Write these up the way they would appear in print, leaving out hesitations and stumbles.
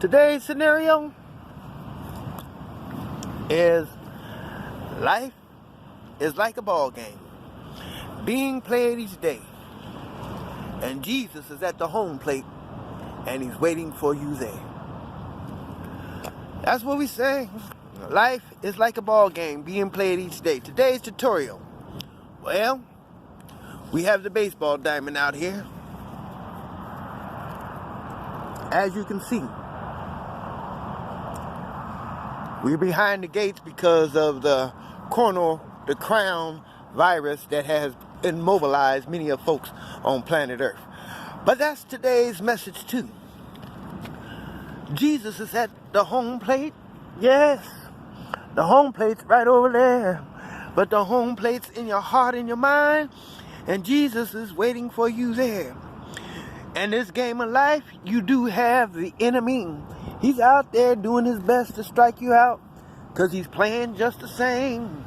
Today's scenario is life is like a ball game being played each day, and Jesus is at the home plate and he's waiting for you there. That's what we say. Life is like a ball game being played each day. Today's tutorial. Well, we have the baseball diamond out here. As you can see, we're behind the gates because of the crown virus that has immobilized many of folks on planet Earth. But that's today's message too. Jesus is at the home plate. Yes, the home plate's right over there. But the home plate's in your heart and your mind, and Jesus is waiting for you there. In this game of life, you do have the enemy. He's out there doing his best to strike you out because he's playing just the same.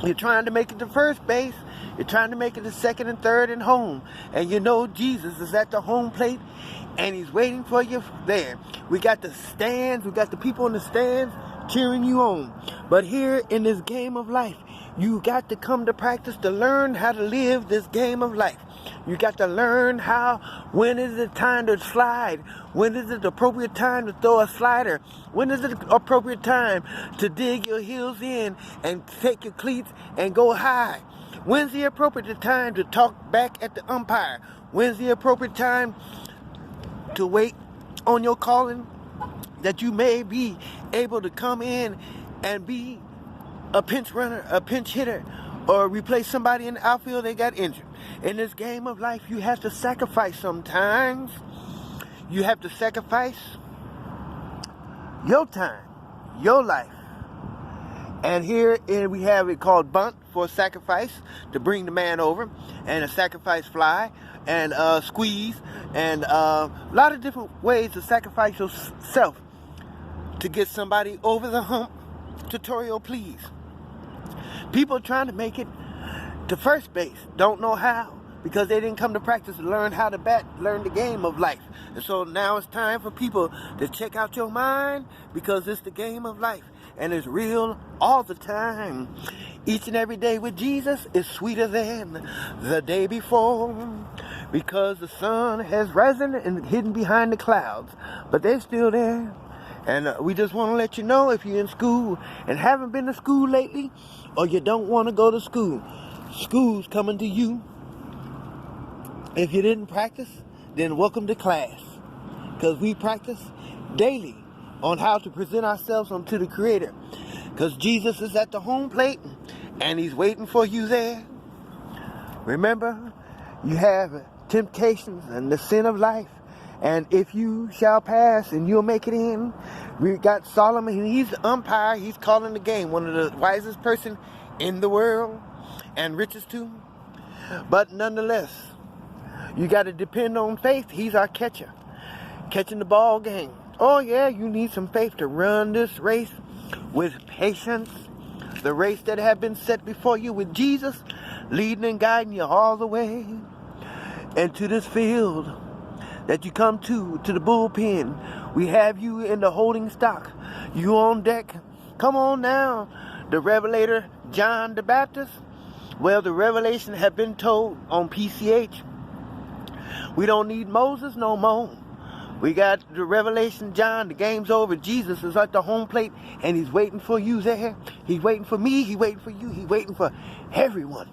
You're trying to make it to first base. You're trying to make it to second and third and home. And you know Jesus is at the home plate and he's waiting for you there. We got the stands. We got the people in the stands cheering you on. But here in this game of life, you got to come to practice to learn how to live this game of life. You got to learn when is it time to slide? When is it the appropriate time to throw a slider? When is it the appropriate time to dig your heels in and take your cleats and go high? When's the appropriate time to talk back at the umpire? When's the appropriate time to wait on your calling that you may be able to come in and be a pinch runner, a pinch hitter, or replace somebody in the outfield that got injured? In this game of life, you have to sacrifice sometimes. You have to sacrifice your time, your life. And here we have it called bunt for sacrifice, to bring the man over, and a sacrifice fly, and squeeze, and a lot of different ways to sacrifice yourself to get somebody over the hump. Tutorial, please. People trying to make it to first base don't know how, because they didn't come to practice to learn how to bat, learn the game of life. And so now it's time for people to check out your mind, because it's the game of life and it's real all the time. Each and every day with Jesus is sweeter than the day before, because the sun has risen and hidden behind the clouds, but they're still there. And we just want to let you know, if you're in school and haven't been to school lately, or you don't want to go to school, school's coming to you. If you didn't practice, then welcome to class, because we practice daily on how to present ourselves unto the Creator, because Jesus is at the home plate and he's waiting for you there. Remember, you have temptations and the sin of life, and if you shall pass and you'll make it in. We got Solomon, he's the umpire, he's calling the game, one of the wisest person in the world, and richest too. But nonetheless, you got to depend on faith. He's our catcher, catching the ball game. Oh yeah, you need some faith to run this race with patience. The race that have been set before you, with Jesus leading and guiding you all the way into this field that you come to the bullpen. We have you in the holding stock. You on deck. Come on now. The revelator, John the Baptist. Well, the revelation have been told on PCH. We don't need Moses no more. We got the revelation, John. The game's over. Jesus is at the home plate and he's waiting for you there. He's waiting for me. He's waiting for you. He's waiting for everyone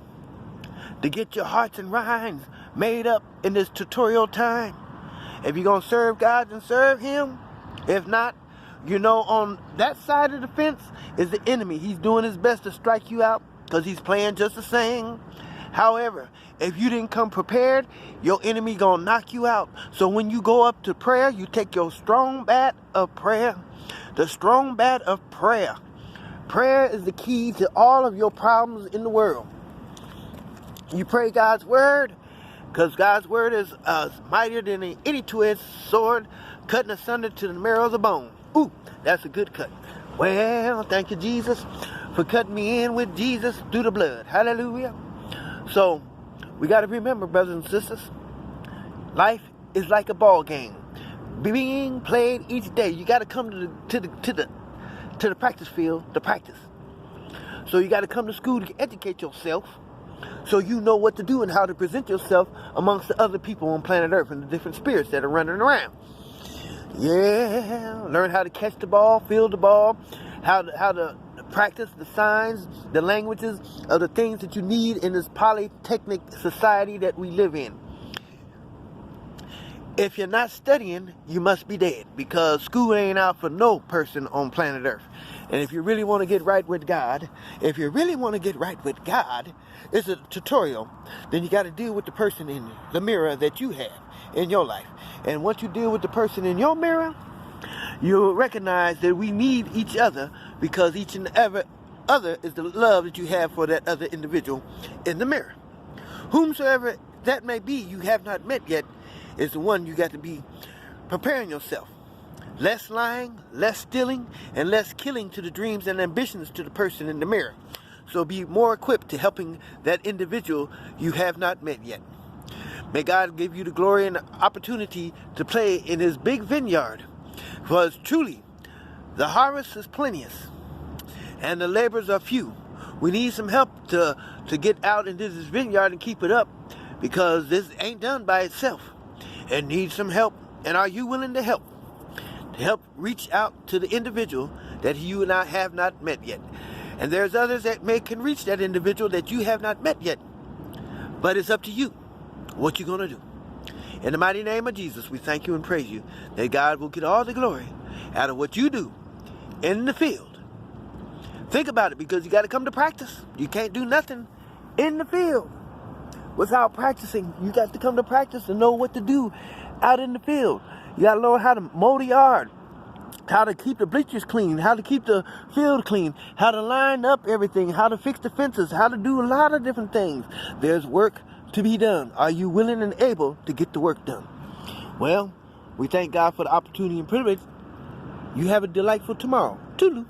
to get your hearts and minds made up in this tutorial time. If you're going to serve God, then serve him. If not, you know, on that side of the fence is the enemy. He's doing his best to strike you out because he's playing just the same. However, if you didn't come prepared, your enemy going to knock you out. So when you go up to prayer, you take your strong bat of prayer. The strong bat of prayer. Prayer is the key to all of your problems in the world. You pray God's word, because God's word is mightier than any two-edged sword, cutting asunder to the marrow of the bone. Ooh, that's a good cut. Well, thank you, Jesus, for cutting me in with Jesus through the blood. Hallelujah. So, we got to remember, brothers and sisters, life is like a ball game being played each day. You got to come to the practice field to practice. So you got to come to school to educate yourself, so you know what to do and how to present yourself amongst the other people on planet Earth and the different spirits that are running around. Yeah, learn how to catch the ball, field the ball, how to practice the signs, the languages of the things that you need in this polytechnic society that we live in. If you're not studying, you must be dead, because school ain't out for no person on planet Earth. And if you really want to get right with God, it's a tutorial. Then you got to deal with the person in the mirror that you have in your life. And once you deal with the person in your mirror, you'll recognize that we need each other, because each and every other is the love that you have for that other individual in the mirror. Whomsoever that may be you have not met yet is the one you got to be preparing yourself. Less lying, less stealing, and less killing to the dreams and ambitions to the person in the mirror. So be more equipped to helping that individual you have not met yet. May God give you the glory and the opportunity to play in His big vineyard. Because truly, the harvest is plenteous, and the laborers are few. We need some help to get out into this vineyard and keep it up, because this ain't done by itself. It needs some help. And are you willing to help? To help reach out to the individual that you and I have not met yet. And there's others that can reach that individual that you have not met yet. But it's up to you what you're going to do. In the mighty name of Jesus, we thank you and praise you that God will get all the glory out of what you do in the field. Think about it, because you got to come to practice. You can't do nothing in the field without practicing. You got to come to practice to know what to do out in the field. You got to learn how to mow the yard, how to keep the bleachers clean, how to keep the field clean, how to line up everything, how to fix the fences, how to do a lot of different things. There's work to be done. Are you willing and able to get the work done? Well, we thank God for the opportunity and privilege. You have a delightful tomorrow. Toodaloo.